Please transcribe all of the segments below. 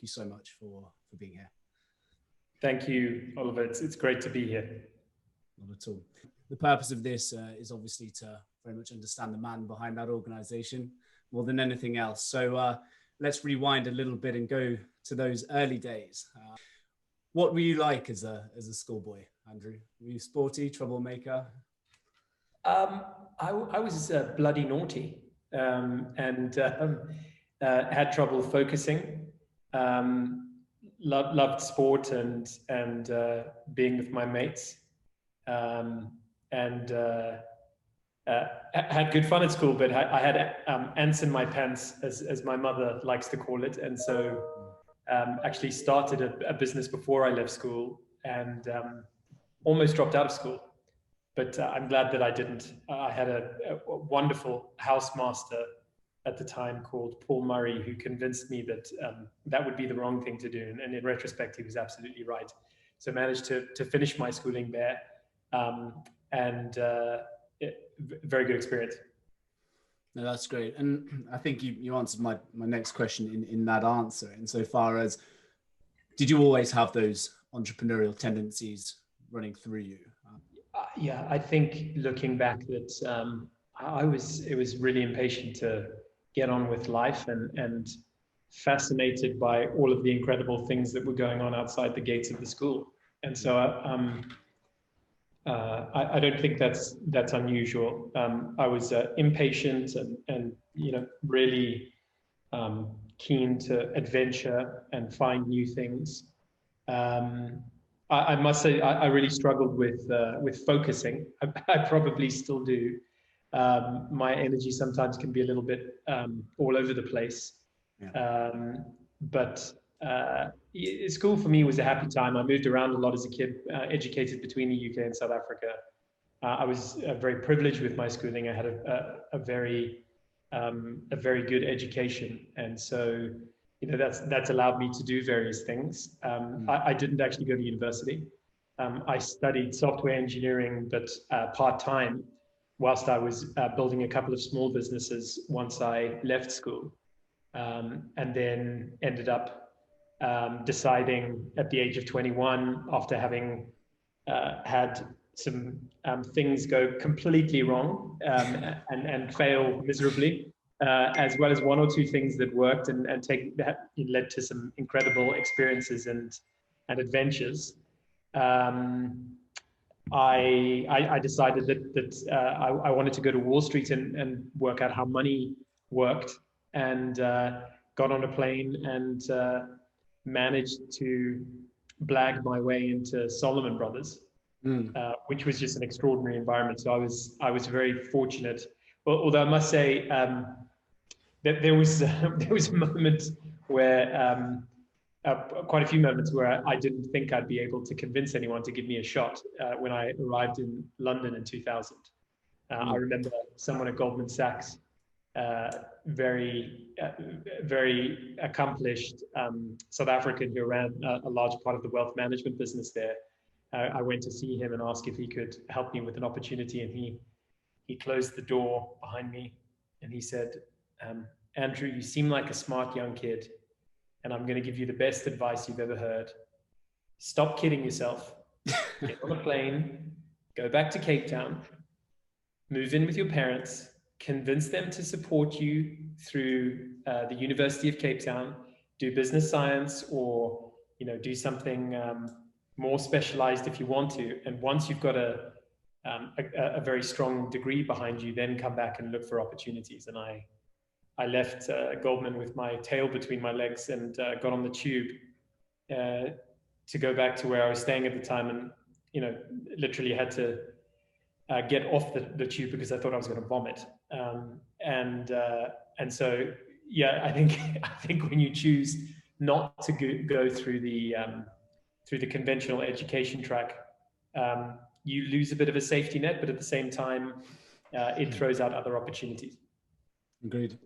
thank you so much for being here. Thank you, Oliver. It's great to be here. Not at all. The purpose of this is obviously to very much understand the man behind that organization more than anything else. So let's rewind a little bit and go to those early days. What were you like as a schoolboy, Andrew? Were you sporty, troublemaker? I was bloody naughty and had trouble focusing. Loved sport and being with my mates, and had good fun at school. But I had ants in my pants, as my mother likes to call it, and so actually started a business before I left school and almost dropped out of school. But I'm glad that I didn't. I had a wonderful housemaster at the time called Paul Murray, who convinced me that that would be the wrong thing to do. And in retrospect, he was absolutely right. So I managed to finish my schooling there, and very good experience. No, that's great. And I think you answered my next question in that answer, insofar as, did you always have those entrepreneurial tendencies running through you? Yeah, I think looking back that it was really impatient to get on with life and fascinated by all of the incredible things that were going on outside the gates of the school. And so I don't think that's unusual. I was impatient and really keen to adventure and find new things. I must say I really struggled with focusing. I probably still do. My energy sometimes can be a little bit all over the place. Yeah. But school for me was a happy time. I moved around a lot as a kid, educated between the UK and South Africa. I was very privileged with my schooling. I had a very good education, and so that's allowed me to do various things. I didn't actually go to university. I studied software engineering, but part-time, whilst I was building a couple of small businesses once I left school, and then ended up deciding at the age of 21, after having had some things go completely wrong and fail miserably, as well as one or two things that worked and that led to some incredible experiences and adventures. I decided that I wanted to go to Wall Street and work out how money worked, and got on a plane and managed to blag my way into Solomon Brothers, which was just an extraordinary environment. So I was very fortunate. Although I must say that there was a moment where quite a few moments where I didn't think I'd be able to convince anyone to give me a shot when I arrived in London in 2000. I remember someone at Goldman Sachs, very accomplished South African who ran a large part of the wealth management business there. I went to see him and asked if he could help me with an opportunity, and he closed the door behind me and he said, Andrew, you seem like a smart young kid, and I'm going to give you the best advice you've ever heard. Stop kidding yourself. Get on a plane, go back to Cape Town, move in with your parents, convince them to support you through the University of Cape Town, do business science, or do something more specialized if you want to. And once you've got a very strong degree behind you, then come back and look for opportunities. And I left Goldman with my tail between my legs and got on the tube to go back to where I was staying at the time, and literally had to get off the tube because I thought I was going to vomit. And so yeah, I think when you choose not to go through the conventional education track, you lose a bit of a safety net, but at the same time, it throws out other opportunities. Agreed.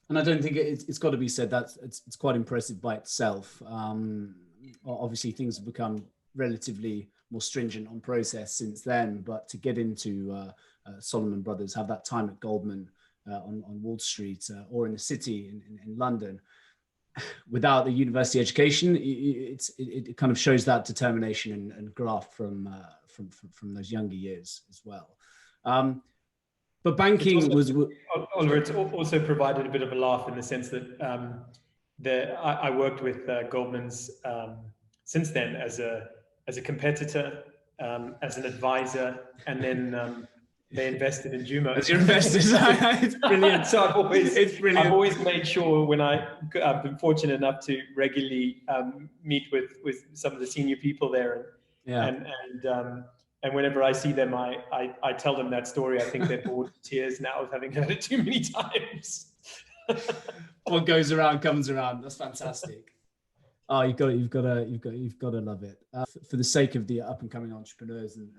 And I don't think it's got to be said that it's quite impressive by itself. Obviously, things have become relatively more stringent on process since then, but to get into Solomon Brothers, have that time at Goldman on Wall Street or in the city in London, without the university education, it kind of shows that determination and graft from those younger years as well. But banking Oliver, it's also provided a bit of a laugh in the sense that I worked with Goldman's since then as a competitor, as an advisor, and then they invested in Jumo. As your investors, it's brilliant. So I've always made sure when I've been fortunate enough to regularly meet with some of the senior people there, and whenever I see them, I tell them that story. I think they're bored to tears now of having heard it too many times. What goes around comes around. That's fantastic. Oh, you've got to love it. For the sake of the up and coming entrepreneurs and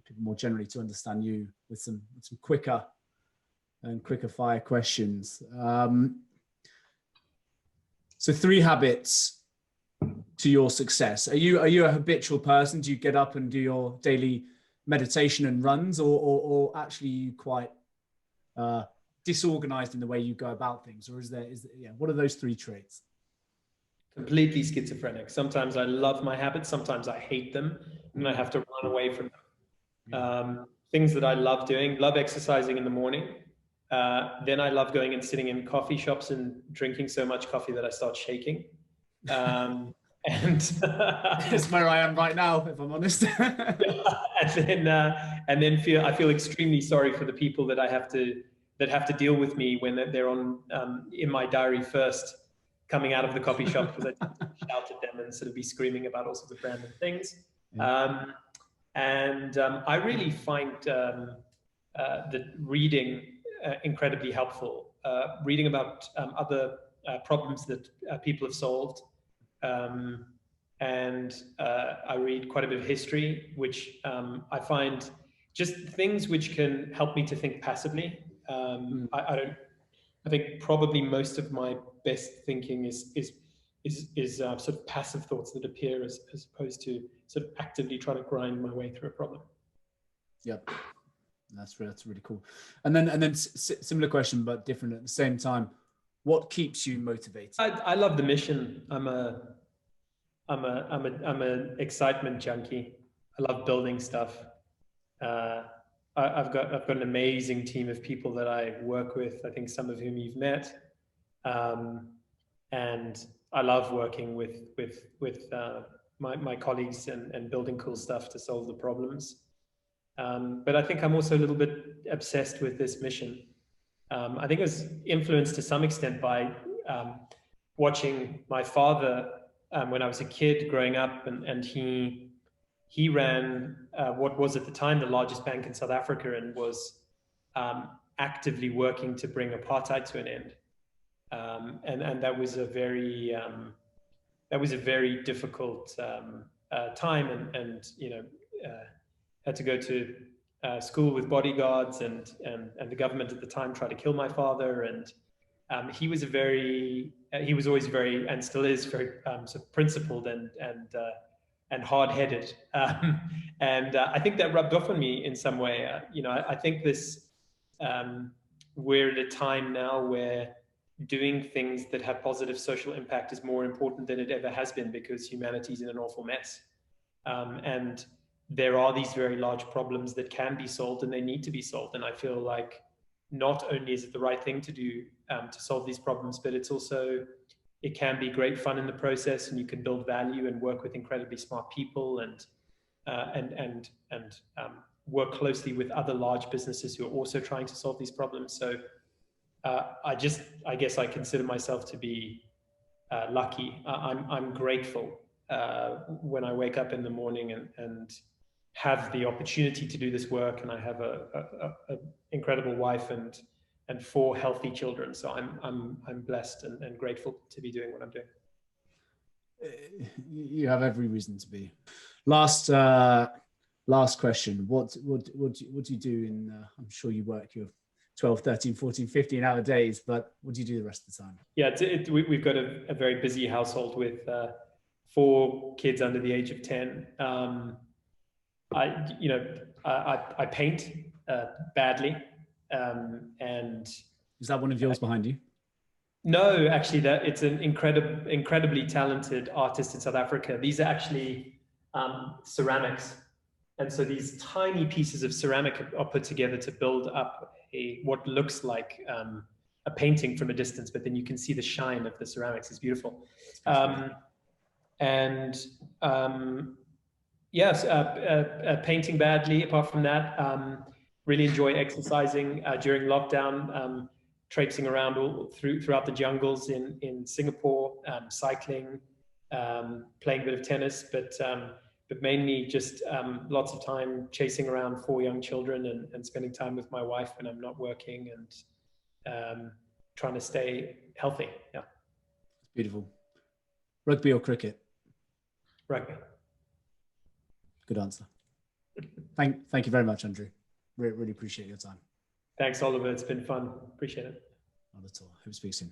people more generally to understand you with some quicker fire questions. So 3 habits to your success. Are you a habitual person? Do you get up and do your daily meditation and runs, or actually you quite disorganized in the way you go about things? Or what are those 3 traits? Completely schizophrenic. Sometimes I love my habits, sometimes I hate them, and I have to run away from them. Things that I love doing, love exercising in the morning. Then I love going and sitting in coffee shops and drinking so much coffee that I start shaking. And that's where I am right now, if I'm honest. and then I feel extremely sorry for the people that have to deal with me when they're on in my diary first, coming out of the coffee shop, because I shout at them and sort of be screaming about all sorts of random things. Yeah. I really find that reading incredibly helpful. Reading about other problems that people have solved. And I read quite a bit of history, which I find just things which can help me to think passively. I think probably most of my best thinking is sort of passive thoughts that appear as opposed to sort of actively trying to grind my way through a problem. Yep, that's really cool. And then similar question but different at the same time. What keeps you motivated? I love the mission. I'm an excitement junkie. I love building stuff. I've got an amazing team of people that I work with, I think some of whom you've met. And I love working with my colleagues and building cool stuff to solve the problems. But I think I'm also a little bit obsessed with this mission. I think it was influenced to some extent by watching my father when I was a kid growing up, and he ran what was at the time the largest bank in South Africa, and was actively working to bring apartheid to an end. And that was a very difficult time, and had to go to school with bodyguards, and the government at the time tried to kill my father, and he was always very, and still is very, sort of principled and hard-headed, and I think that rubbed off on me in some way. I think we're at a time now where doing things that have positive social impact is more important than it ever has been, because humanity's in an awful mess, and there are these very large problems that can be solved, and they need to be solved. And I feel like not only is it the right thing to do to solve these problems, but it can be great fun in the process, and you can build value and work with incredibly smart people, and work closely with other large businesses who are also trying to solve these problems. So I guess I consider myself to be lucky. I'm grateful when I wake up in the morning and have the opportunity to do this work, and I have a incredible wife and 4 healthy children. So I'm blessed and grateful to be doing what I'm doing. You have every reason to be. Last question. What do you do in? I'm sure you work your 12, 13, 14, 15-hour days, but what do you do the rest of the time? Yeah, we've got a very busy household with 4 kids under the age of 10. I paint badly, and is that one of yours behind you? No, actually, that it's an incredibly talented artist in South Africa. These are actually ceramics, and so these tiny pieces of ceramic are put together to build up what looks like a painting from a distance, but then you can see the shine of the ceramics. It's beautiful. And yes, painting badly. Apart from that, really enjoy exercising during lockdown. Traipsing around throughout the jungles in Singapore, cycling, playing a bit of tennis, but mainly just lots of time chasing around 4 young children and spending time with my wife when I'm not working, and trying to stay healthy. Yeah. Beautiful. Rugby or cricket? Rugby. Good answer. Thank you very much, Andrew. Really appreciate your time. Thanks, Oliver. It's been fun. Appreciate it. Not at all. Hope to speak soon.